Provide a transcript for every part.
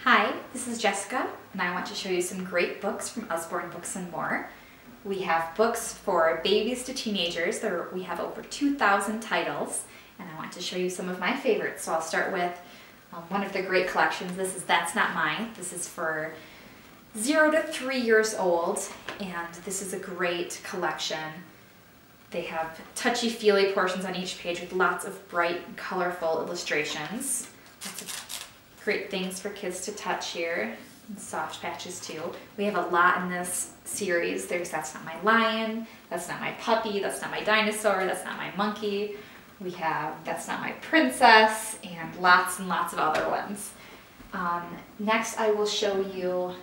Hi, this is Jessica, and I want to show you some great books from Usborne Books More. We have books for babies to teenagers. We have over 2,000 titles, and I want to show you some of my favorites. So I'll start with one of the great collections. This is That's Not Mine. This is for 0 to 3 years old, and this is a great collection. They have touchy-feely portions on each page with lots of bright and colorful illustrations. Lots of great things for kids to touch here, and soft patches too. We have a lot in this series. There's That's Not My Lion, That's Not My Puppy, That's Not My Dinosaur, That's Not My Monkey. We have That's Not My Princess, and lots of other ones. Next I will show you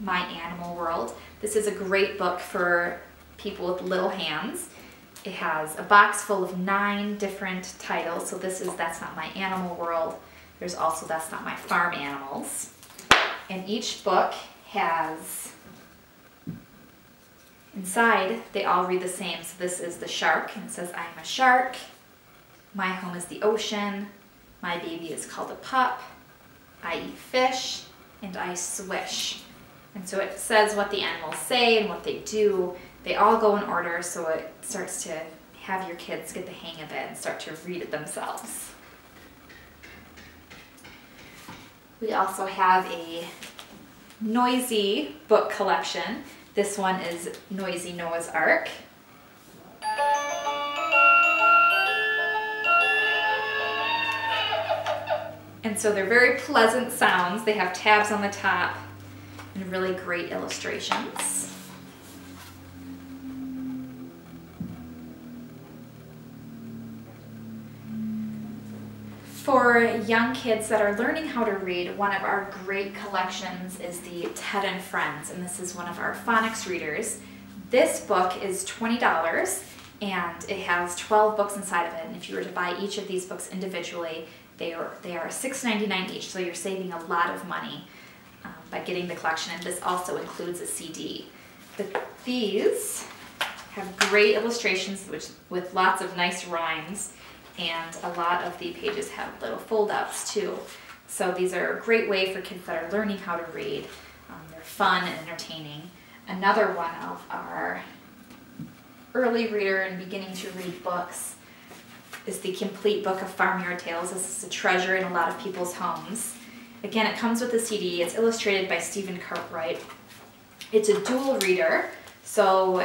My Animal World. This is a great book for people with little hands. It has a box full of 9 different titles. So this is That's Not My Animal World. There's also That's Not My Farm Animals. And each book has, inside, they all read the same. So this is the shark, and it says, I am a shark. My home is the ocean. My baby is called a pup. I eat fish, and I swish. And so it says what the animals say and what they do. They all go in order, so it starts to have your kids get the hang of it and start to read it themselves. We also have a noisy book collection. This one is Noisy Noah's Ark. And so they're very pleasant sounds. They have tabs on the top and really great illustrations. For young kids that are learning how to read, one of our great collections is the Ted and Friends, and this is one of our phonics readers. This book is $20, and it has 12 books inside of it, and if you were to buy each of these books individually, they are $6.99 each, so you're saving a lot of money by getting the collection, and this also includes a CD. But these have great illustrations with lots of nice rhymes, and a lot of the pages have little fold-outs too. So these are a great way for kids that are learning how to read. They're fun and entertaining. Another one of our early reader and beginning to read books is the Complete Book of Farmyard Tales. This is a treasure in a lot of people's homes. Again, it comes with a CD. It's illustrated by Stephen Cartwright. It's a dual reader, so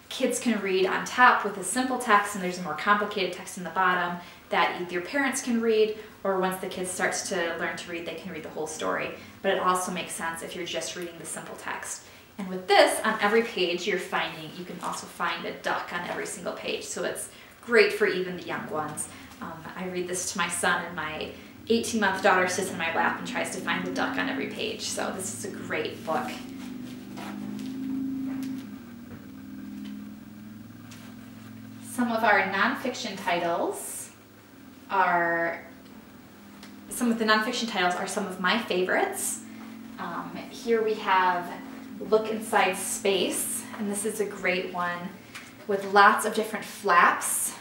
kids can read on top with a simple text, and there's a more complicated text in the bottom that either parents can read, or once the kid starts to learn to read, they can read the whole story. But it also makes sense if you're just reading the simple text. And with this, on every page you can also find a duck on every single page, so it's great for even the young ones. I read this to my son, and my 18-month daughter sits in my lap and tries to find the duck on every page, so this is a great book. Some of our nonfiction titles are some of my favorites. Here we have Look Inside Space, and this is a great one with lots of different flaps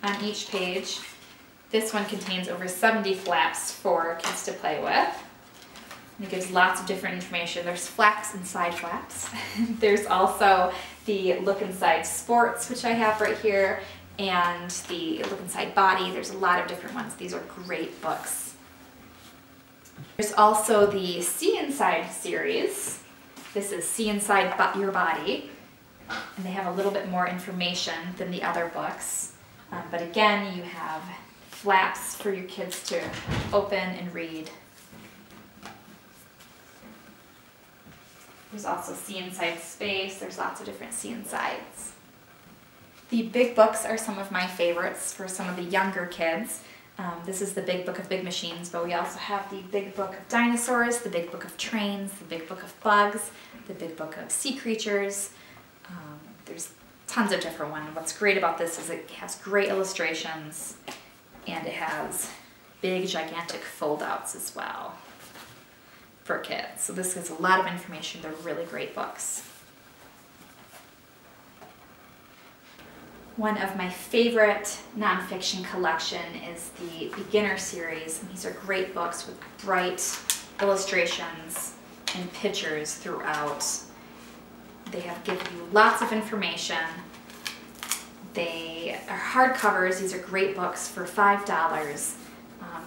on each page. This one contains over 70 flaps for kids to play with. And it gives lots of different information. There's flaps inside flaps. There's also the Look Inside Sports, which I have right here, and the Look Inside Body. There's a lot of different ones. These are great books. There's also the See Inside series. This is See Inside Your Body, and they have a little bit more information than the other books. But again, you have flaps for your kids to open and read. There's also See Inside Space. There's lots of different See Insides. The big books are some of my favorites for some of the younger kids. This is the Big Book of Big Machines, but we also have the Big Book of Dinosaurs, the Big Book of Trains, the Big Book of Bugs, the Big Book of Sea Creatures. There's tons of different ones. What's great about this is it has great illustrations, and it has big, gigantic fold-outs as well for kids. So this gives a lot of information. They're really great books. One of my favorite nonfiction collection is the Beginner series, and these are great books with bright illustrations and pictures throughout. They give you lots of information. They are hardcovers. These are great books for $5.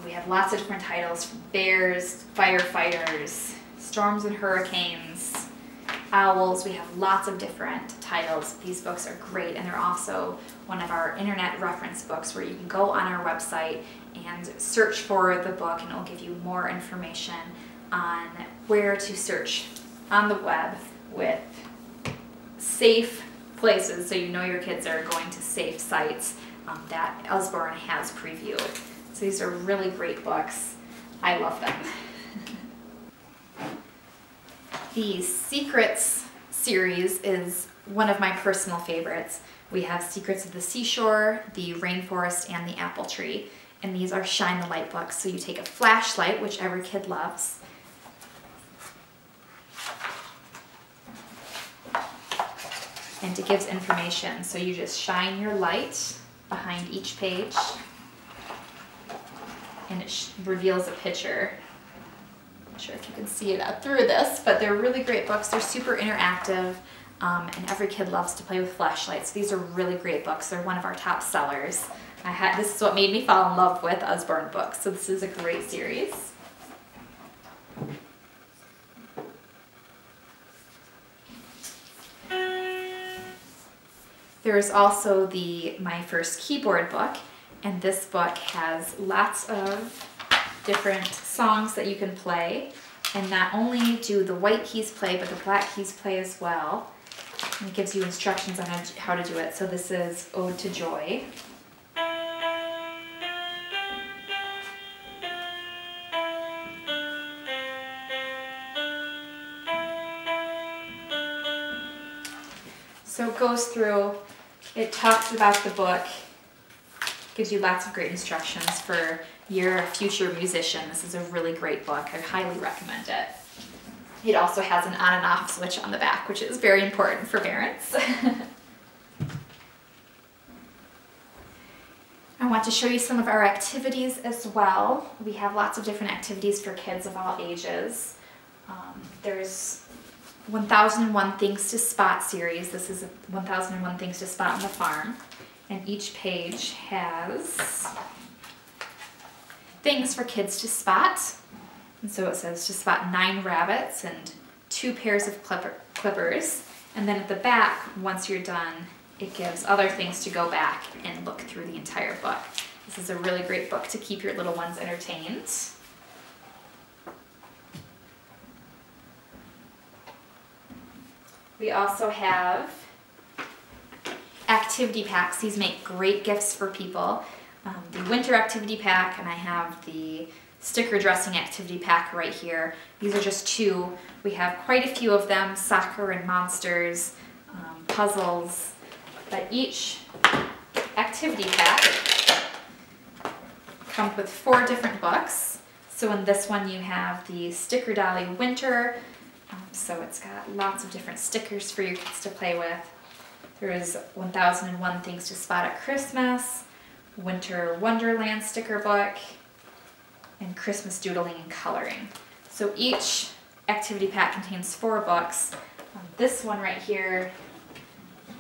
We have lots of different titles from bears, firefighters, storms and hurricanes, owls. We have lots of different titles. These books are great, and they're also one of our internet reference books where you can go on our website and search for the book, and it will give you more information on where to search on the web with safe places, so you know your kids are going to safe sites that Usborne has previewed. So these are really great books. I love them. The Secrets series is one of my personal favorites. We have Secrets of the Seashore, the Rainforest, and the Apple Tree. And these are shine the light books. So you take a flashlight, which every kid loves, and it gives information. So you just shine your light behind each page, and it reveals a picture. I'm not sure if you can see it out through this, but they're really great books. They're super interactive, and every kid loves to play with flashlights. These are really great books. They're one of our top sellers. This is what made me fall in love with Usborne Books, so this is a great series. There is also My First Keyboard book, and this book has lots of different songs that you can play, and not only do the white keys play, but the black keys play as well. And it gives you instructions on how to do it. So this is Ode to Joy. So it goes through, it talks about the book, gives you lots of great instructions for your future musician. This is a really great book. I highly recommend it. It also has an on and off switch on the back, which is very important for parents. I want to show you some of our activities as well. We have lots of different activities for kids of all ages. There's 1001 Things to Spot series. This is 1001 Things to Spot on the Farm. And each page has things for kids to spot. And so it says to spot 9 rabbits and 2 pairs of clippers. And then at the back, once you're done, it gives other things to go back and look through the entire book. This is a really great book to keep your little ones entertained. We also have activity packs. These make great gifts for people. The winter activity pack, and I have the sticker dressing activity pack right here. These are just 2. We have quite a few of them, soccer and monsters, puzzles, but each activity pack comes with 4 different books. So in this one you have the Sticker Dolly Winter, so it's got lots of different stickers for your kids to play with. There is 1001 Things to Spot at Christmas, Winter Wonderland sticker book, and Christmas doodling and coloring. So each activity pack contains 4 books. This one right here,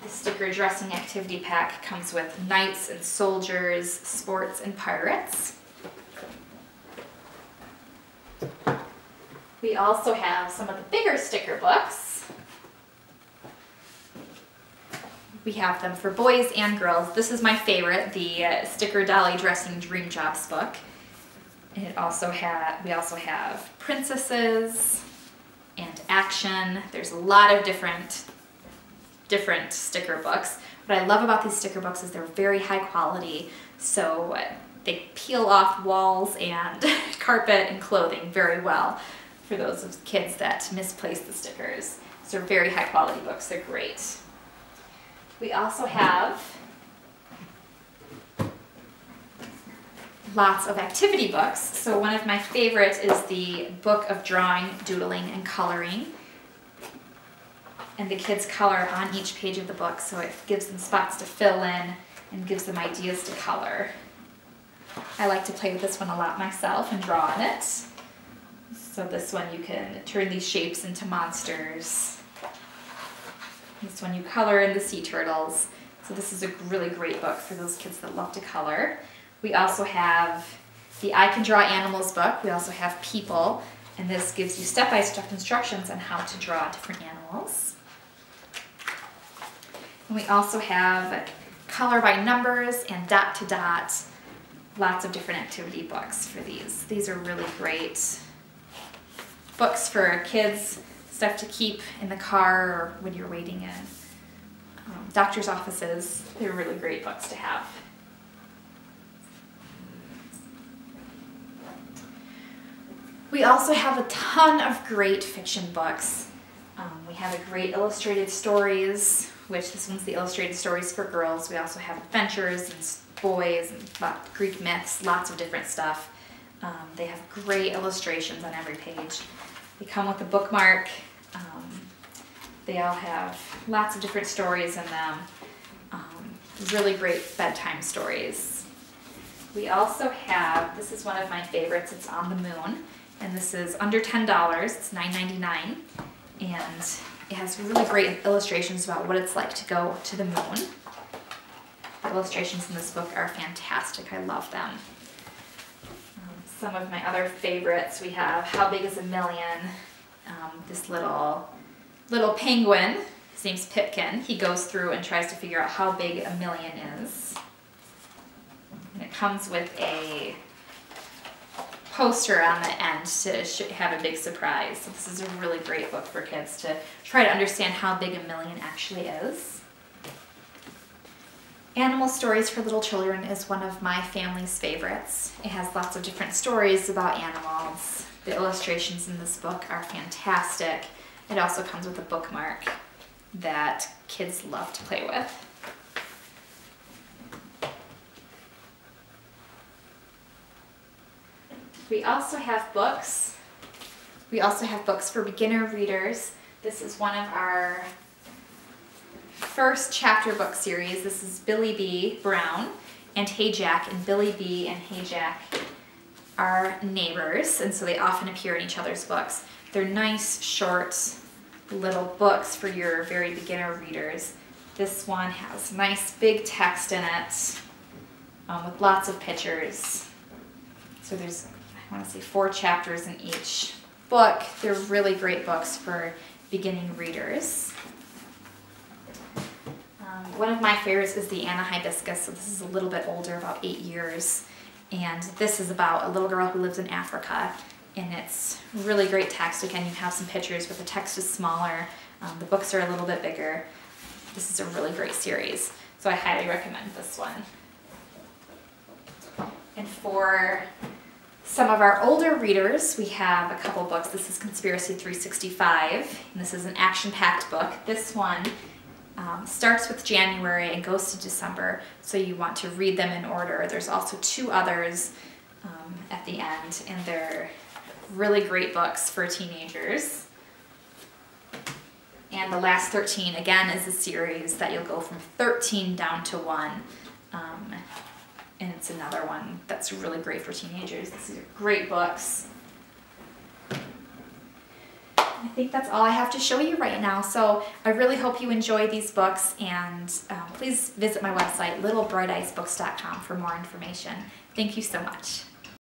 the sticker dressing activity pack, comes with knights and soldiers, sports and pirates. We also have some of the bigger sticker books. We have them for boys and girls. This is my favorite, the Sticker Dolly Dressing Dream Jobs book. And we also have princesses and action. There's a lot of different sticker books. What I love about these sticker books is they're very high quality, so they peel off walls and carpet and clothing very well for those of kids that misplace the stickers. So they're very high quality books. They're great. We also have lots of activity books. So one of my favorites is the book of drawing, doodling, and coloring. And the kids color on each page of the book, so it gives them spots to fill in and gives them ideas to color. I like to play with this one a lot myself and draw on it. So this one you can turn these shapes into monsters. This one you color in the sea turtles. So this is a really great book for those kids that love to color. We also have the I Can Draw Animals book. We also have People, and this gives you step-by-step instructions on how to draw different animals. And we also have Color by Numbers and Dot to Dot. Lots of different activity books for these. These are really great books for kids, stuff to keep in the car or when you're waiting in doctor's offices. They're really great books to have. We also have a ton of great fiction books. We have a great illustrated stories, which this one's the illustrated stories for girls. We also have adventures and boys and Greek myths, lots of different stuff. They have great illustrations on every page. They come with a bookmark. They all have lots of different stories in them. Really great bedtime stories. We also have, this is one of my favorites, it's On the Moon. And this is under $10, it's $9.99. And it has really great illustrations about what it's like to go to the moon. The illustrations in this book are fantastic, I love them. Some of my other favorites, we have How Big is a Million? This little penguin, his name's Pipkin. He goes through and tries to figure out how big a million is. And it comes with a poster on the end to have a big surprise. So this is a really great book for kids to try to understand how big a million actually is. Animal Stories for Little Children is one of my family's favorites. It has lots of different stories about animals. The illustrations in this book are fantastic. It also comes with a bookmark that kids love to play with. We also have books. We also have books for beginner readers. This is one of our first chapter book series. This is Billy B. Brown and Hey Jack, and Billy B. and Hey Jack are neighbors, and so they often appear in each other's books. They're nice, short, little books for your very beginner readers. This one has nice big text in it with lots of pictures. So there's, I want to say, 4 chapters in each book. They're really great books for beginning readers. One of my favorites is the Anna Hibiscus. So this is a little bit older, about 8 years. And this is about a little girl who lives in Africa. And it's really great text. Again, you have some pictures, but the text is smaller. The books are a little bit bigger. This is a really great series. So I highly recommend this one. And for some of our older readers, we have a couple books. This is Conspiracy 365, and this is an action-packed book. This one starts with January and goes to December, so you want to read them in order. There's also 2 others at the end, and they're really great books for teenagers. And the last 13, again, is a series that you'll go from 13 down to 1. And it's another one that's really great for teenagers. These are great books. I think that's all I have to show you right now. So I really hope you enjoy these books, and please visit my website, littlebrighteyesbooks.com, for more information. Thank you so much.